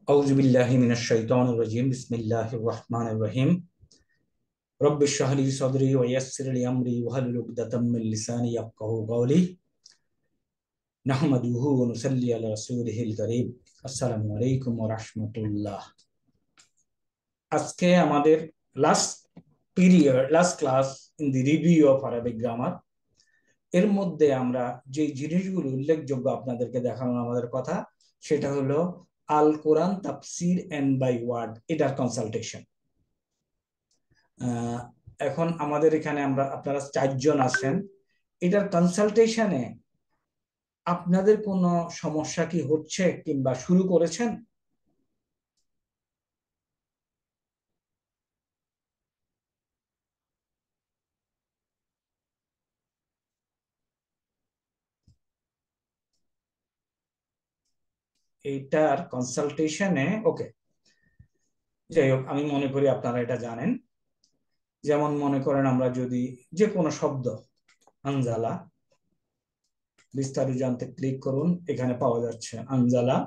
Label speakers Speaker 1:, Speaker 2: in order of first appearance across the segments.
Speaker 1: أعوذ بالله من الشيطان الرجيم بسم الله الرحمن الرحيم رب اشرح لي صدري ويسر لي أمري واحلل عقدة من لساني يفقهوا قولي نحمده ونصلي على رسوله الكريم السلام عليكم ورحمة الله আজকে আমাদের last class in the review of Arabic grammar এর মধ্যে আমরা যে জিনিসগুলো উল্লেখযোগ্য আপনাদেরকে দেখানো আমাদের কথা সেটা হলো আল কোরআন তাফসির এন্ড বাই ওয়ার্ড এটার কনসালটেশন। এখন আমাদের এখানে আপনারা 4 জন আছেন। এটার কনসালটেশনে আপনাদের কোনো সমস্যা কি হচ্ছে কিংবা শুরু করেছেন? এইটার কনসালটেশনে ওকে, যাই হোক, আমি মনে করি আপনারা এটা জানেন। যেমন মনে করেন আমরা যদি যে কোনো শব্দ আনজালা, বিস্তারিত জানতে ক্লিক করুন, এখানে পাওয়া যাচ্ছে আনজালা,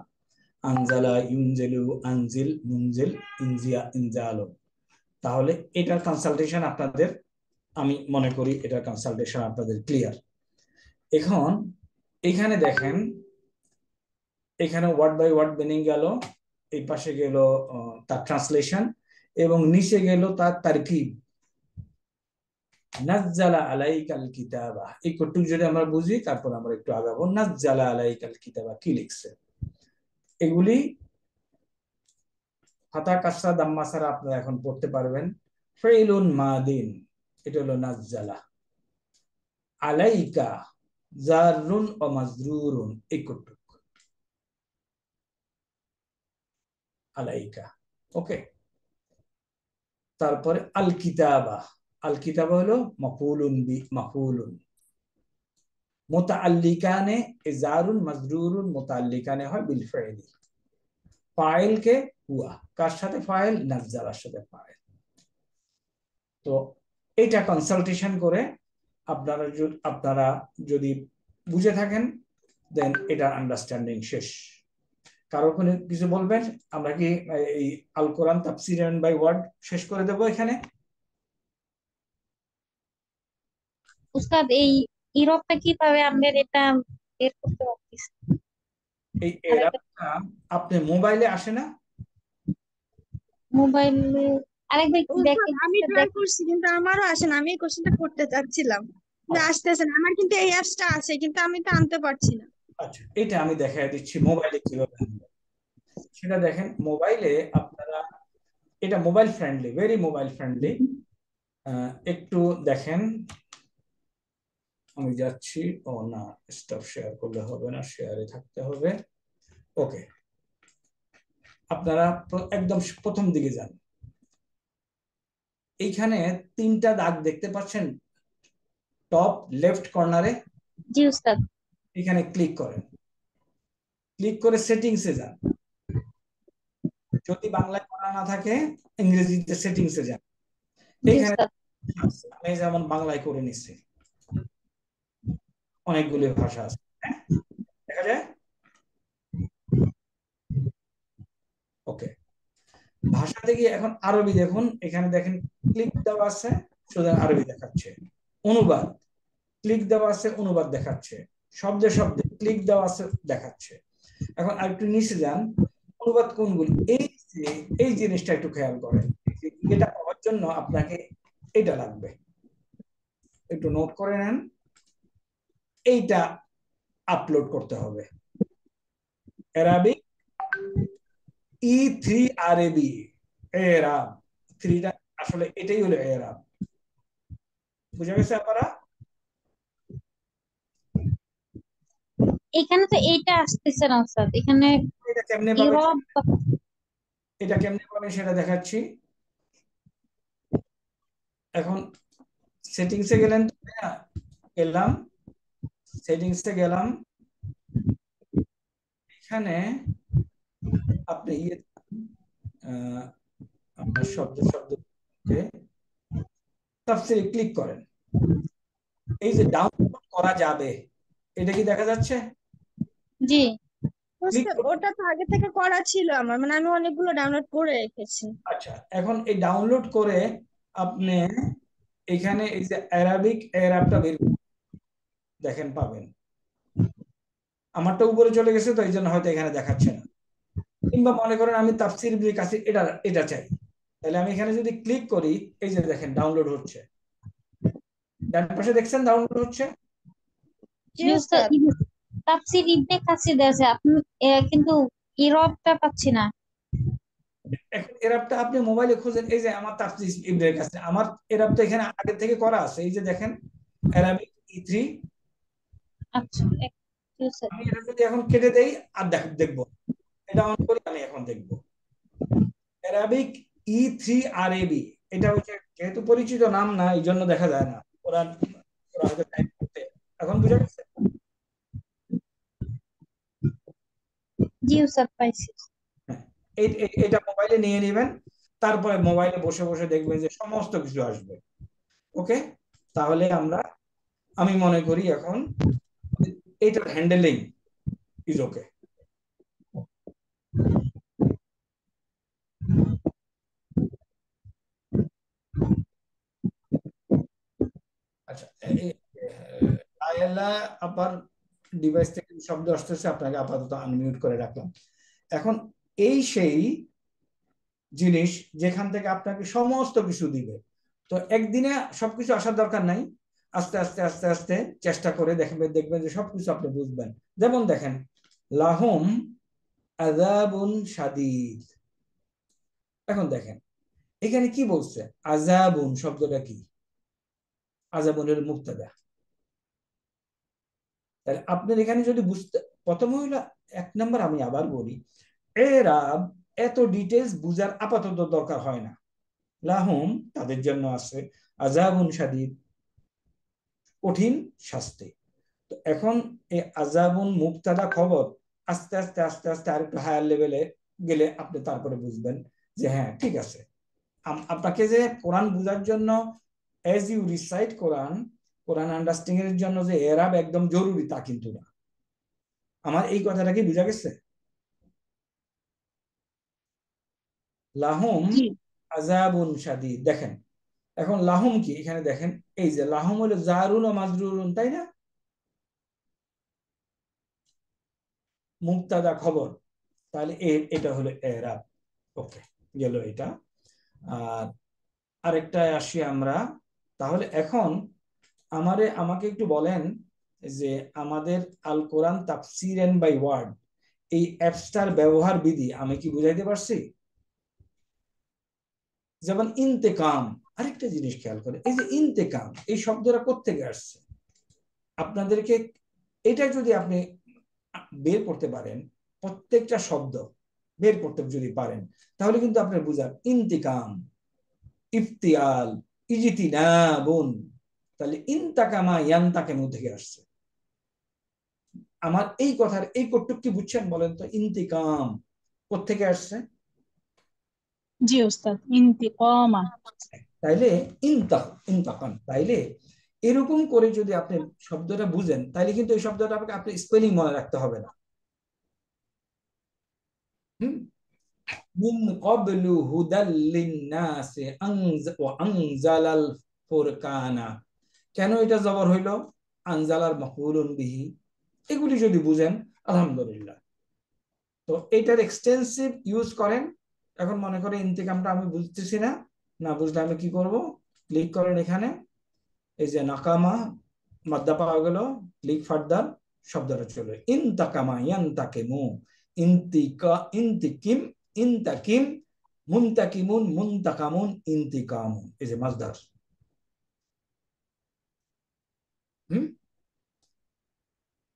Speaker 1: আনজালা, ইউনজেলু, আনজিল, মুনজিল, ইনজিয়া, ইনজালো। তাহলে এটার কনসালটেশন আপনাদের, আমি মনে করি এটার কনসালটেশন আপনাদের ক্লিয়ার। এখন এখানে দেখেন, এখানে ওয়ার্ড বাই ওয়ার্ড মিনিং গেল, এই পাশে গেল তার ট্রান্সলেশন এবং নিচে গেল তার তারকিব। নাজ্জালা আলাইকাল কিতাবা, এই কটুক যদি আমরা বুঝি তারপর আমরা একটু আগাবো। নাজ্জালা আলাইকাল কিতাবা কি লিখছে, এগুলি হাতা কাসরা দাম্মা ছাড়া আপনারা এখন পড়তে পারবেন। ফেইলুন মাদিন, এটা হলো নাজ্জালা। আলাইকা জারুন ও মাজরুরুন, এই কটুক আলাইকা। ওকে, তারপরে আল কিতাবা, আল কিতাবা হলো মাফউলুন বি, মাফউলুন। মুতাআল্লিকানে জারুন মাজরুরুন, মুতাআল্লিকানে হয় বিল ফাইলি। ফাইল কে হুয়া, কার সাথে ফাইল? নাজ্জালার সাথে ফাইল। তো এটা কনসালটেশন করে আপনারা যদি বুঝে থাকেন দেন এটা আন্ডারস্ট্যান্ডিং শেষ। কারো কোনো কিছু বলবেন? আমরা কি এই আল কোরআন তাফসির এন্ড বাই ওয়ার্ড শেষ করে দেব এখানে?
Speaker 2: উস্তাদ, এই ইরবটা কিভাবে আমরা এটা বের করতে পারতেছি?
Speaker 1: এই
Speaker 2: আরেকটা
Speaker 1: এরাটা আপনি মোবাইলে আসে না?
Speaker 2: মোবাইলে আরেকবার একটু
Speaker 3: উস্তাদ,
Speaker 2: দেখে
Speaker 3: আমি ট্রাই
Speaker 2: দেখ।
Speaker 3: করছি কিন্তু আমারও আসে না। আমি এই কোশ্চেনটা করতে চাচ্ছিলাম কিন্তু
Speaker 1: আচ্ছা
Speaker 3: আসতেছে না। আমার কিন্তু এই অ্যাপসটা আছে কিন্তু আমি তো আনতে পারছি না।
Speaker 1: আচ্ছা, এটা আমি দেখাই দিচ্ছি মোবাইলে কিভাবে আনবেন। সেটা দেখেন, মোবাইলে আপনারা, এটা mobile friendly, very mobile friendly. একটু দেখেন, আমি যাচ্ছি। ও না, স্টপ শেয়ার করলে হবে না, শেয়ারে থাকতে হবে। ওকে, আপনারা একদম প্রথম দিকে যান। এইখানে 3টা দাগ দেখতে পাচ্ছেন টপ লেফট কর্নারে,
Speaker 2: জি উস্তাদ।
Speaker 1: এখানে ক্লিক করেন। ক্লিক করে সেটিংসে যান। যদি বাংলায় করা না থাকে ইংরেজিতে সেটিংসে যান।
Speaker 2: জি
Speaker 1: এইখানে
Speaker 2: উস্তাদ।
Speaker 1: আমি যেমন বাংলায় করে নিচ্ছি, অনেকগুলি ভাষা আছে, হ্যাঁ, দেখা যায়। ওকে, ভাষাতে গিয়ে এখন আরবি দেখুন, এখানে দেখেন ক্লিক দেওয়া আছে, সোজা আরবি দেখাচ্ছে। অনুবাদ, ক্লিক দেওয়া আছে, অনুবাদ দেখাচ্ছে। শব্দে শব্দে ক্লিক দেওয়া আছে, দেখাচ্ছে। এখন আরেকটু নিচে যান, অনুবাদ কোনগুলি, এই জিনিসটা একটু খেয়াল করেন। এটা পাওয়ার জন্য আপনাকে এটা লাগবে, একটু নোট করে নেন। এইটা আপলোড করতে হবে, অ্যারাবিক E3 আরবি, এরাব। 3টা আসলে এটাই হলো এরাব। বুঝা গেছে আপনারা?
Speaker 2: এখানে তো এইটা আসতেছে না উস্তাদ, এখানে
Speaker 1: এটা কেমনে পাবে,
Speaker 2: ইরব।
Speaker 1: এটা কেমনে পাবে সেটা দেখাচ্ছি। এখন সেটিংসে গেলেন, গেলাম, সেটিংসে গেলাম। এখানে আপনি আপনার শব্দ তাফসীরে ক্লিক করেন। এই যে ডাউনলোড করা যাবে, এটা কি দেখা যাচ্ছে?
Speaker 2: জি।
Speaker 1: ক্লিক।
Speaker 3: ওটা তো আগে থেকে করা ছিল আমার, মানে আমি অনেকগুলো ডাউনলোড করে রেখেছি।
Speaker 1: আচ্ছা, এখন এই ডাউনলোড করে আপনি এখানে এই যে অ্যারাবিক এরাবটা বের দেখেন পাবেন। আমারটা উপরে চলে গেছে তো এই জন্য হয়তো এখানে দেখাচ্ছে না। কিংবা মনে করেন আমি তাফসির ইবনে কাসির এটা এটা চাই, তাহলে আমি এখানে যদি ক্লিক করি, এই যে দেখেন ডাউনলোড হচ্ছে, ডান পাশে দেখছেন ডাউনলোড হচ্ছে।
Speaker 3: জি
Speaker 2: জি উস্তাদ,
Speaker 3: উস্তাদ।
Speaker 2: তাফসীর ইবনে কাসির আছে আপনি, কিন্তু ইরবটা পাচ্ছি না।
Speaker 1: এখন এরাবটা আপনি মোবাইলে খুঁজেন, এই যে আমার তাফসির ইবনে কাসির, আমার এরাবটা এখানে আগে থেকে করা আছে, এই যে দেখেন অ্যারাবিক E3।
Speaker 2: আচ্ছা, জি উস্তাদ।
Speaker 1: আমি এটা যদি এখন কেটে দেই আর দেখবো, এটা অন করি আমি এখন দেখবো অ্যারাবিক E3 RAB। এটা হচ্ছে যেহেতু পরিচিত নাম না এই জন্য দেখা যায় না, ওরা ওরা হয়তো টাইপ করতে। এখন বুঝা গেছে?
Speaker 2: জি উস্তাদ, পাইছি।
Speaker 1: হ্যাঁ, এটা মোবাইলে নিয়ে নেবেন, তারপরে মোবাইলে বসে বসে দেখবেন যে সমস্ত কিছু আসবে। ওকে, তাহলে আমি মনে করি এখন এইটার হ্যান্ডেলিং ইজ ওকে। আচ্ছা, আয়ালা আপার ডিভাইস থেকে শব্দ আসতেছে, আপনাকে আপাতত আনমিউট করে রাখলাম। এখন এই সেই জিনিস যেখান থেকে আপনাকে সমস্ত কিছু দিবে। তো একদিনে সবকিছু আসার দরকার নাই, আস্তে আস্তে আস্তে আস্তে চেষ্টা করে দেখবেন যে সবকিছু আপনি বুঝবেন। যেমন দেখেন, লাহুম আযাবুন শাদীদ। এখন দেখেন এখানে কি বলছে, আযাবুন শব্দটা কি? আযাবুনের মুবতাদা। তাহলে আপনার এখানে যদি বুঝতে, প্রথম হইলো এক নাম্বার, আমি আবার বলি, এরাব এত ডিটেলস বুঝার আপাতত দরকার হয় না। লাহুম তাদের জন্য আছে, আযাবুন শাদীদ কঠিন শাস্তি। তো এখন এই আযাবুন মুবতাদা খবর, আস্তে আস্তে আস্তে আস্তে আরেকটু হায়ার লেভেলে গেলে আপনি তারপরে বুঝবেন যে হ্যাঁ ঠিক আছে। আপনাকে যে কোরআন বোঝার জন্য, as you recite Quran, Quran understanding এর জন্য যে এরাব একদম জরুরি তা কিন্তু না। আমার এই কথাটা কি বোঝা গেছে? লাহুম
Speaker 3: জি।
Speaker 1: আযাবুন শাদীদ, দেখেন এখন লাহুম কি এখানে দেখেন, এই যে লাহুম হলো জারুন ও মাজরুরুন, তাই না? মুবতাদা খবর, তাহলে এটা হলো এরাব। ওকে, গেল এটা। আর আরেকটা আসি আমরা। তাহলে এখন আমাকে একটু বলেন যে আমাদের আল কোরআন তাফসিরান বাই ওয়ার্ড, এই অ্যাপসটার ব্যবহার বিধি আমি কি বুঝাইতে পারছি? যেমন ইন্তেকাম, আরেকটা জিনিস খেয়াল করে, এই যে ইন্তেকাম এই শব্দটা কোত্থেকে আসছে আপনাদেরকে, এটা যদি আপনি বের করতে পারেন, প্রত্যেকটা শব্দ বের করতে যদি পারেন, তাহলে কিন্তু আপনার বুঝার ইন্তিকাম, ইফতিয়াল, ইজিতিনাবুন, তাহলে ইনতাকামা ইয়ান্তাকামু থেকে আসছে। আমার এই কথার এই কটুক কি বুঝছেন বলেন তো, ইন্তিকাম কোত্থেকে আসছে?
Speaker 4: জি উস্তাদ, ইন্তিকমা।
Speaker 1: তাইলে ইনতাকান, তাইলে এরকম করে যদি আপনি শব্দটা বুঝেন, তাইলে কিন্তু এই শব্দটা আপনি স্পেলিং মনে রাখতে হবে না। হুম, মিন ক্বাবলু হুদাল লিন্নাসি ওয়া আনজালাল ফুরকানা। কেন এটা জবর হইল? আনজালার মাফউলুন বিহি। এগুলি যদি বুঝেন আলহামদুলিল্লাহ। তো এটার এক্সটেন্সিভ ইউজ করেন। এখন মনে করে ইন্তিকামটা আমি বুঝতেছি না, না বুঝলে আমি কি করব? ক্লিক করেন এখানে, এই যে নাকামা মাদ্দা পাওয়া গেল, ক্লিক ফার্দার, শব্দটা চলে ইনতাকামা ইয়ানতাকিমু, ইন্তিকিম, ইনতাকিম, মুনতাকিমুন, মুনতাকামুন, ইন্তিকামুন, এই যে মাজদার। হুম,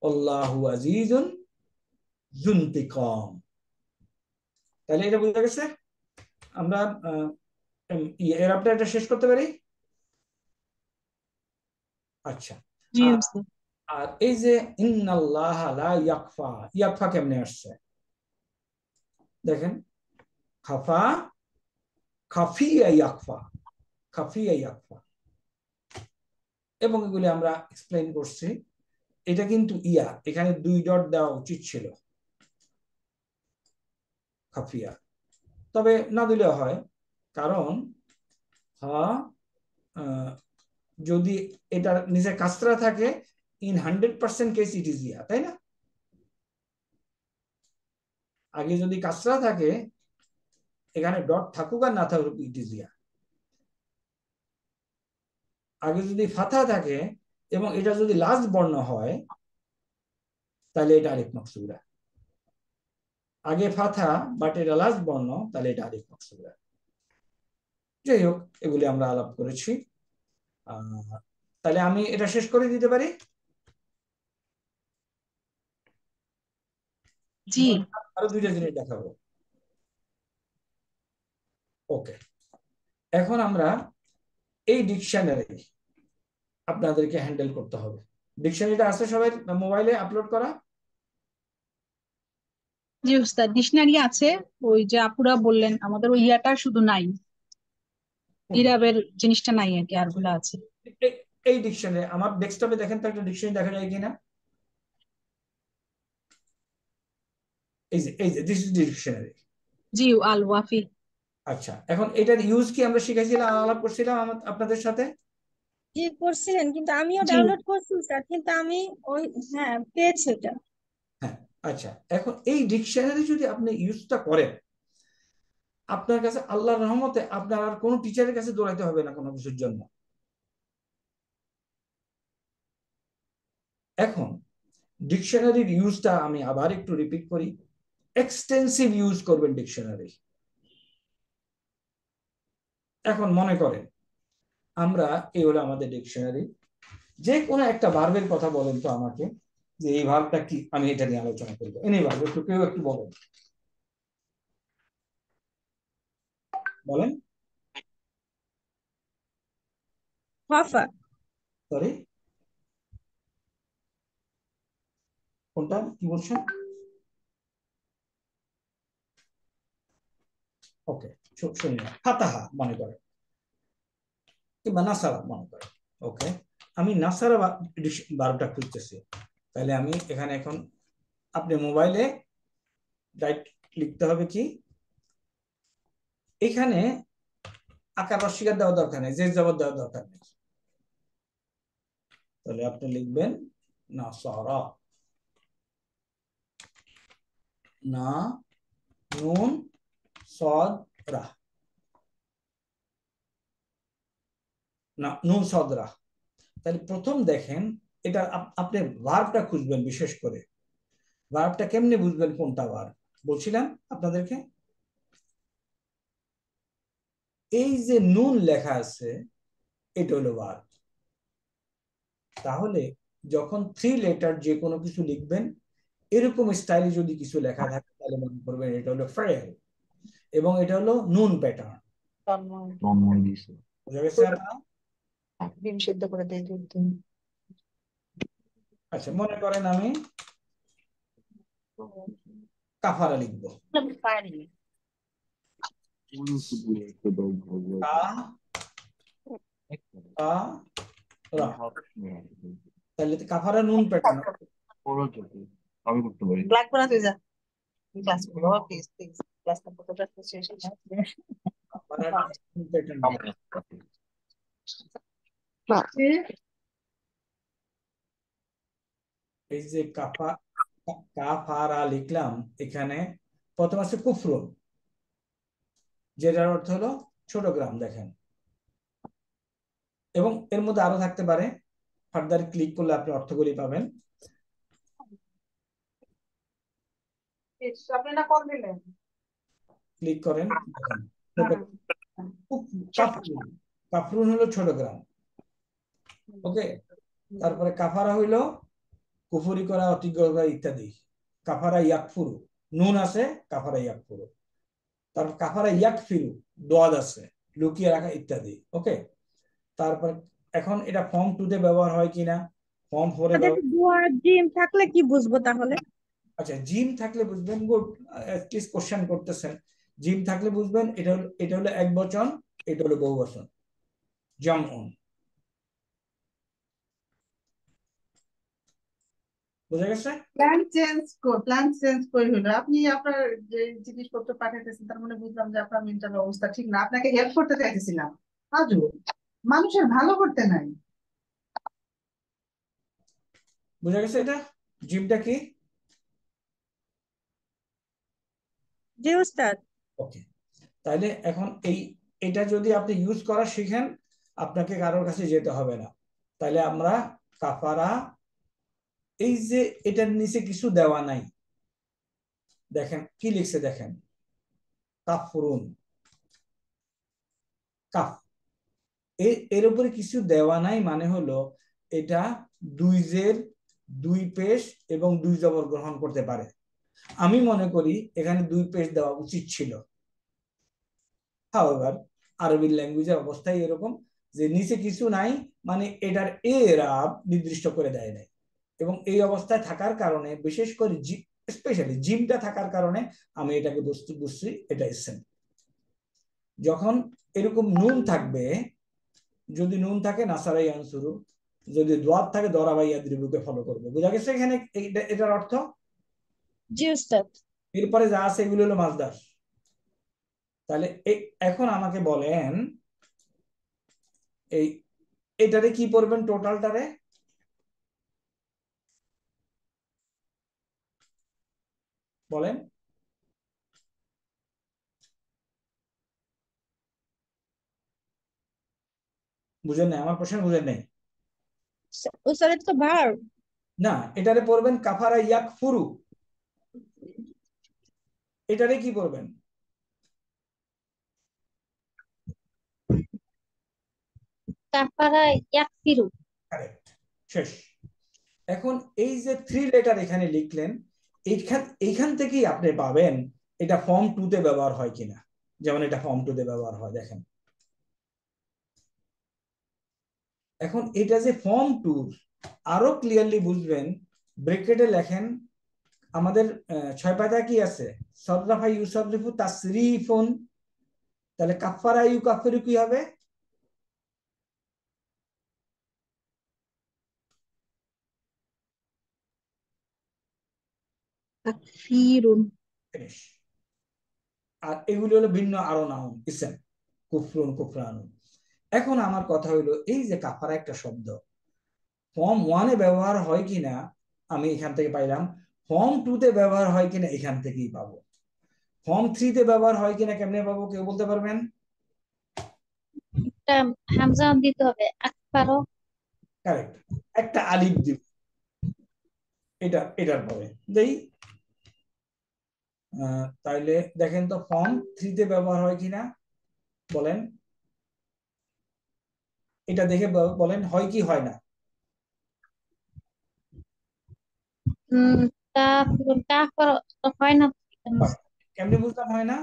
Speaker 1: আল্লাহু আজিজুন জুনতিকাম। তাহলে এটা বুঝা গেছে? আমরা এর আপডেট এটা শেষ করতে পারি। আচ্ছা,
Speaker 4: জি
Speaker 1: আর
Speaker 4: উস্তাদ।
Speaker 1: আর এই যে ইন্নাল্লাহ লা ইয়াকফা, ইয়াকফা কেমনে আসছে দেখেন, খাফা, খাফিয়া ইয়াকফা, খাফিয়া ইয়াকফা, এবং এগুলি আমরা এক্সপ্লেইন করছি। এটা কিন্তু এখানে 2 ডট দেওয়া উচিত ছিল, খাফিয়া, তবে না দিলেও হয়, কারণ যদি এটা নিচে কাসরা থাকে ইন 100% কেস ইট ইজ ইয়া, তাই না? আগে যদি কাসরা থাকে, এখানে ডট থাকুক আর না থাকুক ইট ইজ ইয়া। আগে যদি ফাথা থাকে এবং এটা যদি লাস্ট বর্ণ হয়, তাহলে এটা আলিফ মাকসুরা। আগে ফাথা বাট এটা লাস্ট বর্ণ, তাহলে এটা আলিফ মাকসুরা। যাই হোক, এগুলি আমরা আলাপ করেছি। তাহলে আমি এটা শেষ করে দিতে পারি।
Speaker 4: জি
Speaker 1: আরো দুইটা জিনিস দেখাবো। ওকে, এখন আমরা এই ডিকশনারি আপনাদেরকে হ্যান্ডেল করতে হবে। ডিকশনারিটা আছে সবাই মোবাইলে আপলোড করা?
Speaker 4: জি উস্তাদ, ডিকশনারি আছে, ওই যে আপুরা বললেন আমাদের ওই ইয়াটা শুধু নাই, ইরাবের জিনিসটা নাই আর কি, আরগুলা আছে।
Speaker 1: এই ডিকশনারি আমার ডেস্কটপে দেখেন তো, একটা ডিকশনারি দেখা যায় কিনা? এই যে দিস ইজ ডিকশনারি।
Speaker 4: জি, আল ওয়াফি।
Speaker 1: আচ্ছা, এখন এটার ইউজ কি আমরা শিখাইছিলাম, আলাপ করছিলাম আপনাদের সাথে?
Speaker 3: জি করছিলেন, কিন্তু আমিও
Speaker 4: জি
Speaker 3: ডাউনলোড করছি স্যার, কিন্তু আমি ওই হ্যাঁ পেয়েছি এটা।
Speaker 1: হ্যাঁ, আচ্ছা, এখন এই ডিকশনারি যদি আপনি ইউজটা করেন, আপনার কাছে আল্লাহর রহমতে আপনার আর কোনো টিচারের কাছে দৌড়াইতে হবে না কোনো কিছুর জন্য। এখন ডিকশনারির ইউজটা আমি আবার একটু রিপিট করি। এক্সটেন্সিভ ইউজ করবেন ডিকশনারি। এখন মনে করেন আমরা, এই হলো আমাদের ডিকশনারি, যে কোনো একটা ভার্বের কথা বলেন তো আমাকে, যে এই ভার্বটা কি, আমি এটা নিয়ে আলোচনা করবো। এনে ভার্ব একটু কেউ একটু বলেন, বলেন।
Speaker 3: হাফা।
Speaker 1: সরি, কোনটা কি বলছেন? ওকে, শুনি না। ফাতাহা মনে করেন, কিংবা নাসারা মনে করেন। ওকে, আমি নাসারা ভার্বটা খুঁজতেছি, তাহলে আমি এখানে এখন আপনি মোবাইলে ডাইরেক্ট লিখতে হবে কি, এখানে আকার রস্বীকার দেওয়া দরকার নেই, জের জবর দেওয়া দরকার নেই। তাহলে আপনি লিখবেন নাসারা, না নুন সদ রা, না নুন সদ রা। তাহলে প্রথম দেখেন, এটা আপনি ভার্বটা খুঁজবেন, বিশেষ করে ভার্বটা কেমনে বুঝবেন কোনটা ভার্ব বলছিলাম আপনাদেরকে। এই যে নুন লেখা আছে, এটা হলো ভার্ব। তাহলে যখন 3 লেটার যে কোনো কিছু লিখবেন, এরকম স্টাইলে যদি কিছু লেখা থাকে, তাহলে মনে করবেন এটা হলো ফেল, এবং এটা হলো নুন প্যাটার্ন। বুঝা গেছে আপনার?
Speaker 5: ডিম সেদ্ধ করে দিয়ে দুধ।
Speaker 1: আচ্ছা, মনে করেন আমি কাফারা লিখবো, তাহলে কাফারা নুন প্যাটার্ন।
Speaker 5: আমি করতে পারি, লাগবে না, তুই যা ক্লাস করো প্লিজ প্লিজ, ক্লাসটা কতটা শেষ হয়েছে।
Speaker 1: কাফারা নুন প্যাটার্ন। এই যে কাফারা লিখলাম, এখানে প্রথম আছে কুফরুন, যেটার অর্থ হলো ছোট গ্রাম, দেখেন। এবং এর মধ্যে আরো থাকতে পারে, ফার্দার ক্লিক করলে আপনি অর্থগুলি পাবেন।
Speaker 5: আপনারা কল দিলেন,
Speaker 1: ক্লিক করেন, দেখেন কাফরুন, কাফরুন হলো ছোট গ্রাম। ওকে, তারপরে কাফারা হইলো কুফরি করা, অতিক্র করা ইত্যাদি। কাফারা ইয়াকফুরু, নুন আছে, কাফারা ইয়াকফুরু। তারপর কাফারা ইয়াকফিরু, দোয়াদ আছে, লুকিয়ে রাখা ইত্যাদি। ওকে, তারপর এখন এটা ফর্ম 2 তে ব্যবহার হয় কিনা, ফর্ম 4 এ ব্যবহার।
Speaker 3: দুয়া জিম থাকলে কি বুঝবো তাহলে?
Speaker 1: আচ্ছা, জিম থাকলে বুঝবেন, গুড, অ্যাটলিস্ট কোশ্চেন করতেছেন। জিম থাকলে বুঝবেন এটা হলো এক বচন, এটা হলো বহু বচন, জামউন। বুঝা গেছে?
Speaker 5: প্ল্যান চেঞ্জ করে হলো। আপনি আপনার যে জিনিসপত্র পাঠাইতেছেন তার মানে বুঝলাম যে আপনার মেন্টাল অবস্থা ঠিক না, আপনাকে হেল্প করতে চাইতেছিলাম। আজও মানুষের ভালো করতে নাই।
Speaker 1: বুঝা গেছে? এটা জিমটা কি?
Speaker 3: জি উস্তাদ।
Speaker 1: ওকে, তাইলে এখন এটা যদি আপনি ইউজ করা শিখেন, আপনাকে কারোর কাছে যেতে হবে না। তাইলে আমরা কাফারা, এই যে এটার নিচে কিছু দেওয়া নাই, দেখেন কি লিখছে, দেখেন কাফরুন, কাফ, এর উপরে কিছু দেওয়া নাই, মানে হলো এটা দুই জের, দুই পেশ এবং দুই জবর গ্রহণ করতে পারে। আমি মনে করি এখানে দুই পেশ দেওয়া উচিত ছিল। হাওয়েভার আরবি ল্যাঙ্গুয়েজের অবস্থায় এরকম যে নিচে কিছু নাই, মানে এটার এরাব নির্দিষ্ট করে দেয় নাই, এবং এই অবস্থায় থাকার কারণে, বিশেষ করে স্পেশালি জিমটা থাকার কারণে আমি এটাকে বুঝছি এটা ইসেম। যখন এরকম নুন থাকবে, যদি নুন থাকে নাসারাই আনসুরু, যদি দোয়াত থাকে দরাবাই ইয়াদরিবুকে ফলো করবে। বুঝা গেছে এখানে এটার অর্থ?
Speaker 3: জি উস্তাদ।
Speaker 1: এরপরে যা আছে এগুলো হলো মাজদার। তাহলে এখন আমাকে বলেন এই এটারে কি পড়বেন, টোটালটারে বলেন। বুঝেন নাই আমার প্রশ্ন? বুঝেন নাই?
Speaker 3: উস্তাদ এটা তো ভার্ব।
Speaker 1: না, এটারে পড়বেন কাফারা ইয়াকফুরু। এটারে কি পড়বেন?
Speaker 2: কাফারা ইয়াকফিরু।
Speaker 1: কারেক্ট, শেষ। এখন এই যে 3 লেটার এখানে লিখলেন, এইখান থেকেই আপনি পাবেন এটা ফর্ম 2 তে ব্যবহার হয় কিনা। যেমন এটা ফর্ম 2 তে ব্যবহার হয়, দেখেন। এখন এটা যে ফর্ম 2 আরো ক্লিয়ারলি বুঝবেন, ব্র্যাকেটে লেখেন আমাদের 6 পাতা কি আছে, সররাফা ইউসাররিফু তাসরিফুন। তাহলে কাফারা ইউকাফিরু কি হবে?
Speaker 4: তাকফিরুন।
Speaker 1: ফিনিশ। আর এগুলো হলো ভিন্ন আরো নাউন, ইসেম, কুফরুন, কুফরানুন। এখন আমার কথা হইলো, এই যে কাফারা একটা শব্দ ফর্ম 1 এ ব্যবহার হয় কিনা আমি এখান থেকে পাইলাম, ফর্ম 2 তে ব্যবহার হয় কিনা এখান থেকেই পাবো, ফর্ম 3 তে ব্যবহার হয় কিনা কেমনে পাবো, কেউ বলতে পারবেন?
Speaker 2: একটা হামজা দিতে হবে, আকফারো।
Speaker 1: কারেক্ট, একটা আলিফ দিব এটার পরে দেই। তাইলে দেখেন তো ফর্ম 3 তে ব্যবহার হয় কিনা বলেন, এটা দেখে বলেন হয় কি হয় না।
Speaker 2: কাফিরুন, কাফারো তো হয় না।
Speaker 1: হয়। কেমনে বুঝলাম হয় না?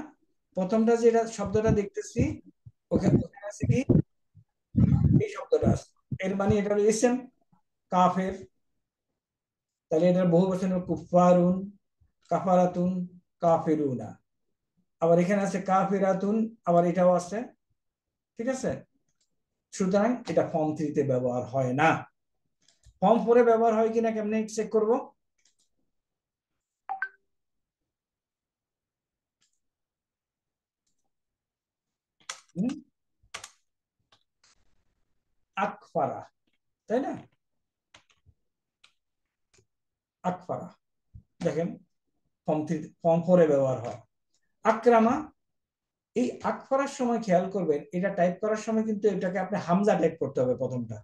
Speaker 1: প্রথমটা যেটা শব্দটা দেখতেছি, ওখানে আছে কি, এই শব্দটা আছে, এর মানে এটা হলো ইসম কাফের। তাহলে এটার বহু বচন হলো কুফারুন, কাফারাতুন, কাফিরুনা। আবার এখানে আছে কাফিরাতুন, আবার এটাও আছে, ঠিক আছে? সুতরাং এটা ফর্ম 3 তে ব্যবহার হয় না। ফর্ম 4 এ ব্যবহার হয় কিনা কেমনে চেক করব? আকফারা, তাই না? আকফারা, দেখেন ফর্ম 4 এ ব্যবহার হয়। আকরামা, এই আকফারার সময় খেয়াল করবেন, এটা টাইপ করার সময় কিন্তু এটাকে আপনি হামজা টাইপ করতে হবে প্রথমটা।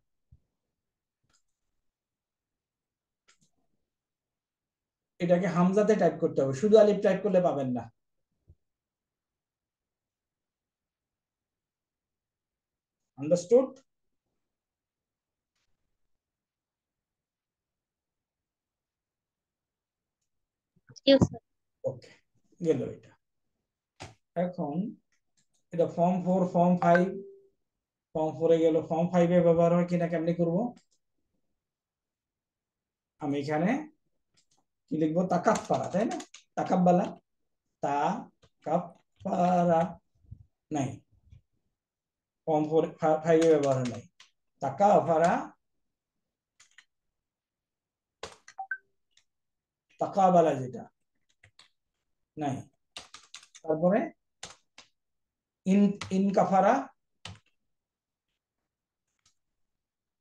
Speaker 1: এটাকে হামজাতে টাইপ করতে হবে, শুধু আলিফ টাইপ করলে পাবেন না। আন্ডারস্টুড? ওকে, গেল এটা। এখন এটা ফর্ম 4, ফর্ম 5, ফর্ম 4 এ গেল, ফর্ম 5 এ ব্যবহার হয় কিনা কেমনি করব? আমি এখানে কি লিখবো, তাকাফফারা, তাই না? তাকাব্বালা, তাকাফফারা নাই, ফর্ম 5 এ ব্যবহার নাই। তাকাফারা, তাকাবালা যেটা নাই। তারপরে ইনকাফারা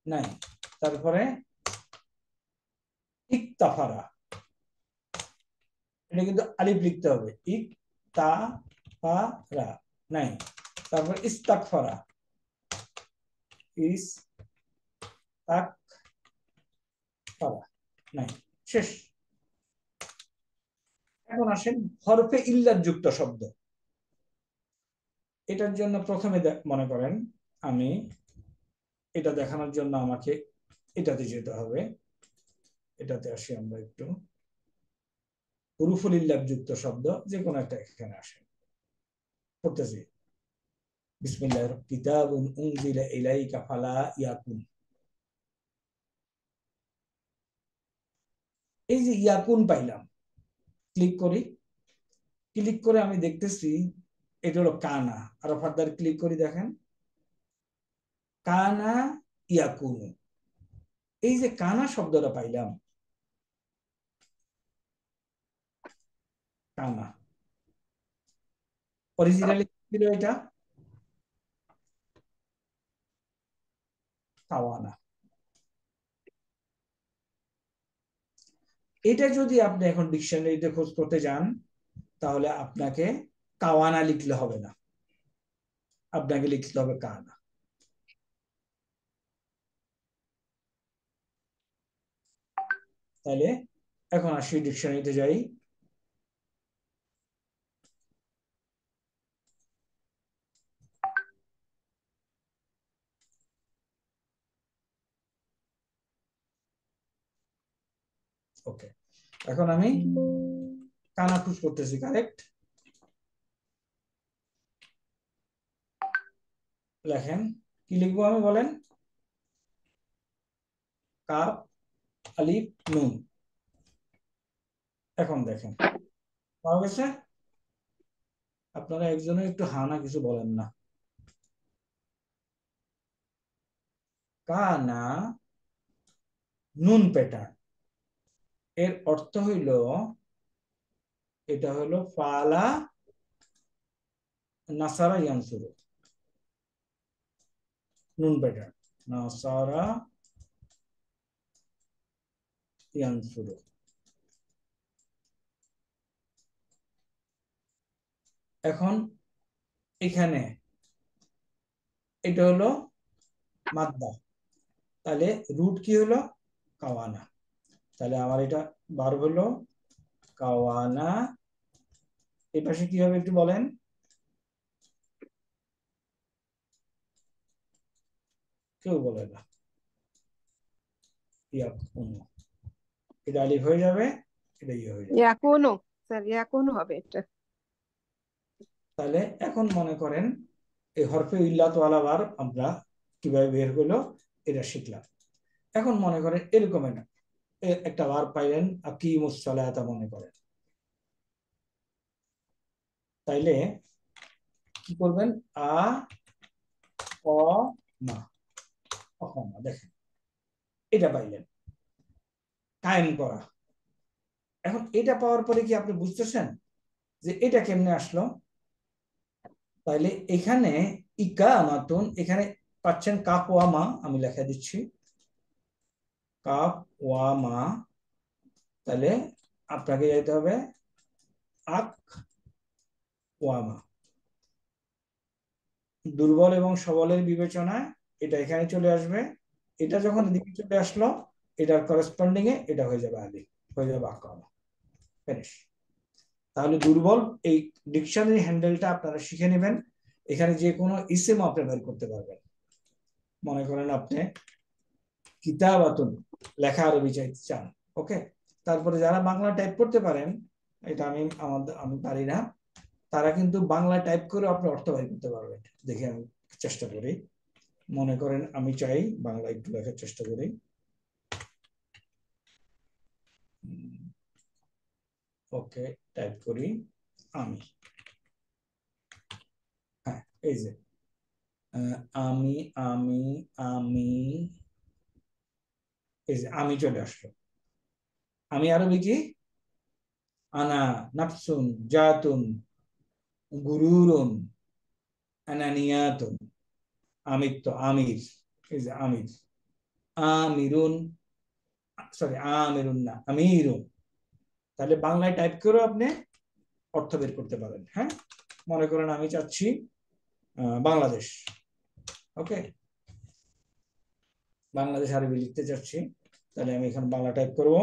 Speaker 1: নাই। তারপরে ইকতাফারা, এটা কিন্তু আলিফ লিখতে হবে, ইকতাফারা নাই। তারপর ইস্তাগফারা, ইস্তাগফারা নাই। শেষ। এখন আসেন হরফে ইল্লাত যুক্ত শব্দ। এটার জন্য প্রথমে মনে করেন আমি এটা দেখানোর জন্য আমাকে এটাতে যেতে হবে। এটাতে আসি আমরা একটু। হুরুফুল ইল্লাত যুক্ত শব্দ যে কোনো একটা এখানে আসে, পড়তেছি। বিসমিল্লাহির কিতাবুন উনজিলা ইলাইকা ফালা ইয়াকুন। এই যে ইয়াকুন পাইলাম, ক্লিক করি। ক্লিক করে আমি দেখতেছি এটা হলো কানা। আরো ফার্দার ক্লিক করি, দেখেন কানা ইয়াকুন। এই যে কানা শব্দটা পাইলাম, কানা অরিজিনালি ছিল এটা কাওয়ানা। এটা যদি আপনি এখন ডিকশনারিতে খোঁজ করতে যান, তাহলে আপনাকে কাওয়ানা লিখলে হবে না, আপনাকে লিখতে হবে কানা। তাহলে এখন আসি ডিকশনারিতে যাই। ওকে, এখন আমি কানা খোঁজ করতেছি, কারেক্ট। লেখেন, কি লিখবো আমি বলেন? কাফ আলিফ নুন। এখন দেখেন পাওয়া গেছে। আপনারা একজনে একটু হানা কিছু বলেন না। কানা নুন প্যাটার্ন, এর অর্থ হইল এটা হলো ফালা নাসারা ইয়ানসুরু। নুন প্যাটার্ন নাসারা ইয়ানসুরু। এখন এখানে এটা হলো মাদ্দা, তাহলে রুট কি হলো? কাওয়ানা। তাহলে আমার এটা ভার্ব হলো কাওয়ানা। এই পাশে কি হবে একটু বলেন? কেউ বলে না। ইয়াকুনু, এটা আলিফ হয়ে যাবে, এটা ইয়ে হয়ে যাবে।
Speaker 6: ইয়াকুনু, স্যার ইয়াকুনু হবে এটা।
Speaker 1: তাহলে এখন মনে করেন এই হরফে ইল্লাত ওয়ালা বার আমরা কিভাবে বের হলো এটা শিখলাম। এখন মনে করেন এরকম একটা বার পাইলেন, আকিমুস সালাতা মনে করেন। তাইলে কি করবেন? অ মা, অকমা। দেখেন এটা পাইলেন, কায়েম করা। এখন এটা পাওয়ার পরে কি আপনি বুঝতেছেন যে এটা কেমনে আসলো? তাইলে এখানে ইকামাতুন, এখানে পাচ্ছেন কাপ ওয়া মা, আমি লেখা দিচ্ছি কাপ ওয়া মা। তাহলে আপনাকে যেতে হবে আক ওয়া মা। দুর্বল এবং সবলের বিবেচনায় এটা এখানে চলে আসবে। এটা যখন এদিকে চলে আসলো, এটার করেসপন্ডিং এ এটা হয়ে যাবে আলিফ, হয়ে যাবে আকামা। ফিনিশ। তাহলে দুর্বল এই ডিকশনারি হ্যান্ডেলটা আপনারা শিখে নেবেন। এখানে যে কোনো ইসিম আপনি বের করতে পারবেন। মনে করেন আপনি কিতাবাতুন লেখা আরবি চাইতে চান, ওকে। তারপরে যারা বাংলা টাইপ করতে পারেন, এটা আমি পারি না, তারা কিন্তু বাংলা টাইপ করে আপনি অর্থ বের করতে পারবেন। দেখে আমি চেষ্টা করি। মনে করেন আমি চাই বাংলা একটু লেখার চেষ্টা করি। ওকে, টাইপ করি আমি। হ্যাঁ, এই যে আমি আমি আমি, এই যে আমি চলে আসলো। আমি আরবি কি আনা নাফসুন জাতুন গুরুরুন আনানিয়াতুন। আমির তো আমির, এই যে আমির, আমিরুন, সরি আমিরুন না আমিরুন। তাহলে বাংলায় টাইপ করে আপনি অর্থ বের করতে পারেন। হ্যাঁ, মনে করেন আমি চাচ্ছি বাংলাদেশ, ওকে, বাংলাদেশ আরবি লিখতে চাচ্ছি, তাহলে আমি এখানে বাংলা টাইপ করব,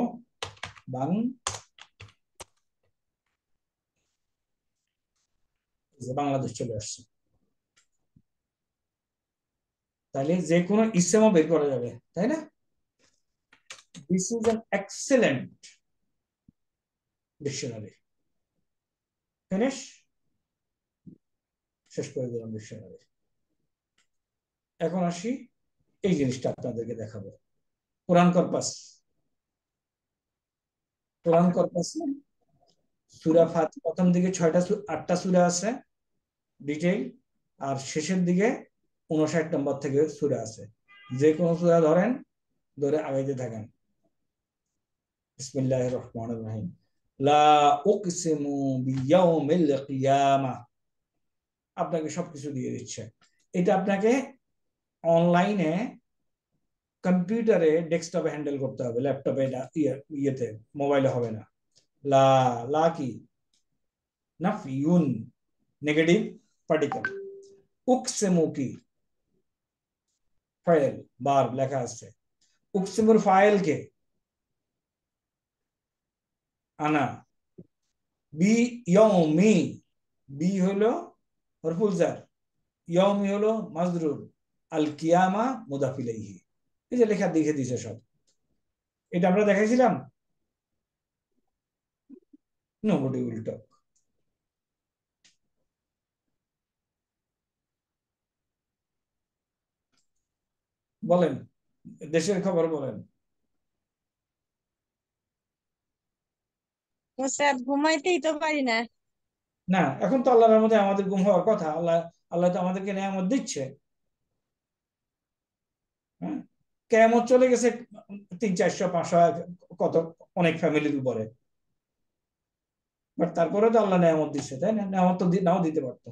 Speaker 1: বাংলাদেশ চলে আসছে। তাহলে যে কোনো ইসেমও বের করা যাবে, তাই না? This is an excellent dictionary. Finish, শেষ করে দিলাম ডিকশনারি। এখন আসি এই জিনিসটা আপনাদেরকে দেখাবো, কোরআন কর্পাস। কোরআন কর্পাসে সূরা ফাতিহা প্রথম দিকে 8টা সূরা আছে ডিটেইল, আর শেষের দিকে 59 নম্বর থেকে সূরা আছে। যে কোনো সূরা ধরেন, ধরে আগাইতে থাকেন। বিসমিল্লাহির রহমানির রহিম। লা উকসিমু বিয়াউমিল কিয়ামাহ। আপনাকে সবকিছু দিয়ে দিচ্ছে। এটা আপনাকে অনলাইনে কম্পিউটারে ডেস্কটপে হ্যান্ডেল করতে হবে, ল্যাপটপে ইয়েতে মোবাইলে হবে না। লা লা কি? নাফিউন, নেগেটিভ পার্টিকেল। উকসিমু কি? ফাইল, ভার্ব লেখা আছে। উকসিমুর ফাইল কে? আনা। বি ইয়াউমি, বি হলো মারফুল জার, ইয়াউমি হলো মাজরুর, আল কিয়ামা মুদাফ ইলাইহি। এই যে লেখা দেখে দিয়েছে সব, এটা আমরা দেখাইছিলাম। Nobody will talk. বলেন, দেশের খবর বলেন।
Speaker 3: স্যার ঘুমাইতেই তো পারি না।
Speaker 1: না, এখন তো আল্লাহর রহমতে আমাদের ঘুম হওয়ার কথা। আল্লাহ আল্লাহ তো আমাদেরকে নিয়ামত দিচ্ছে। হ্যাঁ, কিয়ামত চলে গেছে 300-400-500 কত অনেক ফ্যামিলির উপরে, বাট তারপরে তো আল্লাহ নিয়ামত দিচ্ছে, তাই না? নিয়ামত তো নাও দিতে পারতো।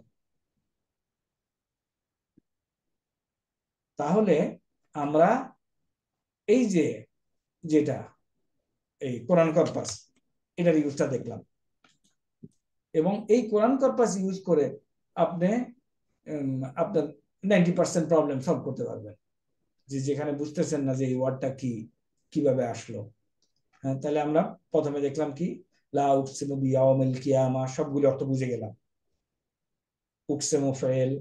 Speaker 1: তাহলে আমরা এই যে যেটা এই কোরআন কর্পাস, এটার ইউজটা দেখলাম, এবং এই কোরআন কর্পাস ইউজ করে আপনি আপনার 90% প্রবলেম সলভ করতে পারবেন। যে যেখানে বুঝতেছেন না যে এই ওয়ার্ডটা কি, কিভাবে আসলো। হ্যাঁ, তাহলে আমরা প্রথমে দেখলাম কি, লা উকসিমু বিয়াউমিল কিয়ামা, সবগুলো অর্থ বুঝে গেলাম। উকসিমু ফাইল,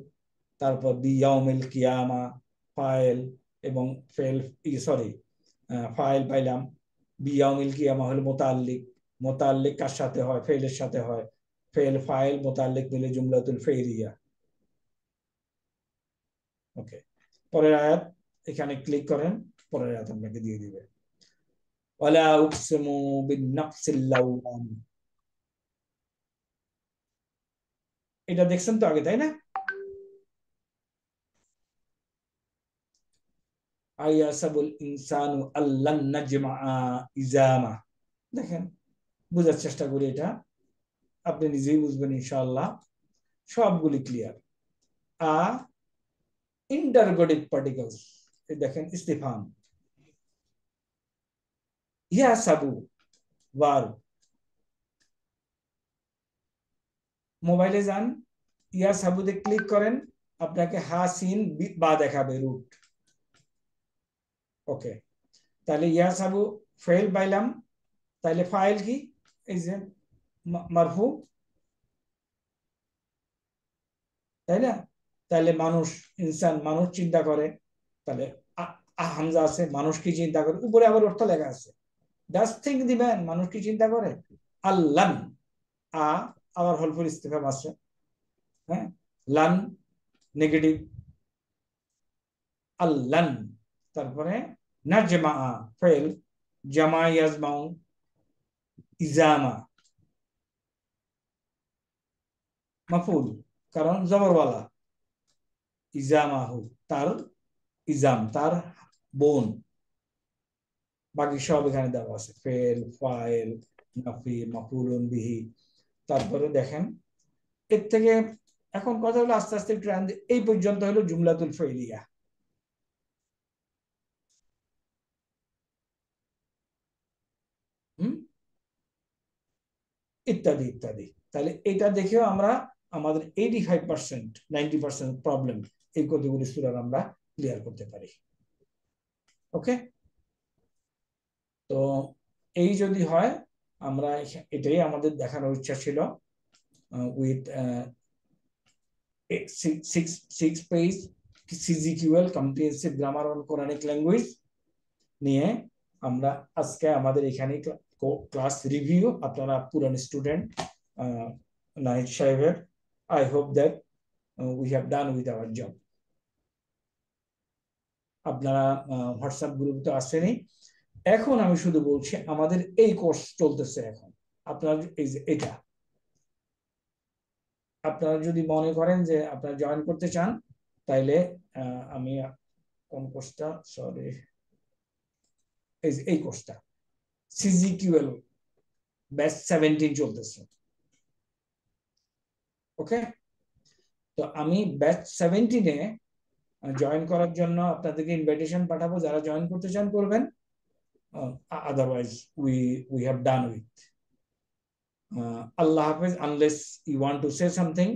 Speaker 1: তারপর বিয়াউমিল কিয়ামা ফাইল, এবং ফেল, সরি ফাইল পাইলাম। বিয়াউমিল কিয়ামা হলো মুতাআল্লিক, মুতাআল্লিক কার সাথে হয়? ফেলের সাথে হয়। ফেল ফাইল মুতাআল্লিক মিলে জুমলাতুল ফাইলিয়া। ওকে, পরের আয়াত, এখানে ক্লিক করেন, পরের আয়াত আপনাকে দিয়ে দিবে। ওয়ালা উকসিমু বিন-নাফসিল লাওয়াম। এটা দেখছেন তো আগে, তাই না? আয়াসাবুল ইনসানু আল্লান নাজমা ইজামা। দেখেন, বোঝার চেষ্টা করি, এটা আপনি নিজেই বুঝবেন ইনশাআল্লাহ। সবগুলি ক্লিয়ার। আ ইন্টারোগেটিভ পার্টিকেলস, দেখেন ইস্তিফহাম। ইয়াসাবু ভার্ব। মোবাইলে যান, ইয়াসাবুতে ক্লিক করেন, আপনাকে হাসিন বা দেখাবে, রুট। ওকে, তাহলে ইয়াসাবু ফেল পাইলাম। তাহলে ফাইল কি? এই যে মারফু, তাই না? তাহলে মানুষ, ইনসান মানুষ চিন্তা করে, তাহলে হামজা আছে, মানুষ কি চিন্তা করে, উপরে আবার অর্থ লেখা আছে। জাস্ট থিঙ্ক দিবেন, মানুষ কি চিন্তা করে। আল্লান, আবার হলফুল ইস্তিফহাম আছে। হ্যাঁ, লান নেগেটিভ, আল্লান। তারপরে নাজমা ফেল, জামা ইয়াজমাউ ইজামা মাফুল, কারণ জবরওয়ালা। ইজামাহু, তার ইজাম, তার বোন। বাকি সব এখানে দেওয়া আছে, ফেল ফাইল নাফি, মাফউলুন বিহি। তারপরে দেখেন এর থেকে এখন কথা হলো আস্তে আস্তে একটু এই পর্যন্ত হলো জুমলাতুল ফাইলিয়া। ইত্যাদি ইত্যাদি। তাহলে এটা দেখেও আমরা আমাদের 85% 90% প্রবলেম এই কতগুলি সূরার আমরা ক্লিয়ার করতে পারি। ওকে, তো এই যদি হয় আমরা এটাই আমাদের দেখানোর ইচ্ছা ছিল with 6 page CGQL comprehensive grammar on Quranic language নিয়ে আমরা আজকে আমাদের এখানে ক্লাস রিভিউ। আপনারা পুরান স্টুডেন্ট নাহিদ সাহেবের, I hope that we have done with our job. আপনারা হোয়াটসঅ্যাপ গ্রুপে তো আসেনি। এখন আমি শুধু বলছি আমাদের এই কোর্স চলতেছে এখন। আপনার এই যে এটা আপনারা যদি মনে করেন যে আপনারা জয়েন করতে চান, তাইলে আমি কোন কোর্সটা, সরি, এই কোর্সটা সিজিকিউএল ব্যাচ 17 চলতেছে। ওকে, তো আমি ব্যাচ 17-এ জয়েন করার জন্য আপনাদেরকে ইনভাইটেশন পাঠাবো। যারা জয়েন করতে চান করবেন, otherwise we have done with. আল্লাহ হাফেজ, unless you want to say something.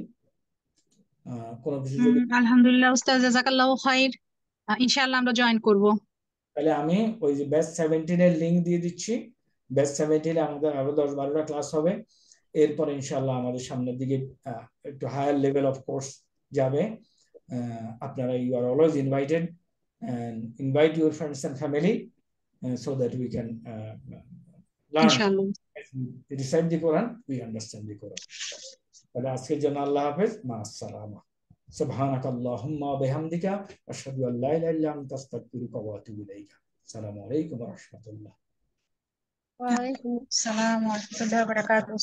Speaker 1: কোনো কিছু যদি
Speaker 4: আলহামদুলিল্লাহ উস্তাদ, জাযাকাল্লাহু খাইর। ইনশাআল্লাহ আমরা জয়েন করব।
Speaker 1: তাহলে আমি ওই যে ব্যাচ 17-এর লিঙ্ক দিয়ে দিচ্ছি। ব্যাচ 17-এ আমাদের আরো 10-12টা ক্লাস হবে। এরপর ইনশাআল্লাহ আমাদের সামনের দিকে একটু হায়ার লেভেল অফ কোর্স যাবে। আপনারা you are always invited, and invite your friends and family so that we can learn,
Speaker 4: ইনশাআল্লাহ।
Speaker 1: recite the Quran, we understand the Quran. তাহলে আজকের জন্য আল্লাহ হাফেজ, মা আসসালামা। সুবহানাক আল্লাহুম্মা ওয়া বিহামদিকা আশহাদু আল লা ইলাহা ইল্লা আনতা আস্তাগফিরুকা ওয়া আতুবু ইলাইকা। আসসালামু আলাইকুম ওয়া রাহমাতুল্লাহ।
Speaker 2: ওয়ালাইকুম
Speaker 4: আসসালামু আলাইকুম ওয়া রাহমাতুল্লাহি ওয়া বারাকাতুহু।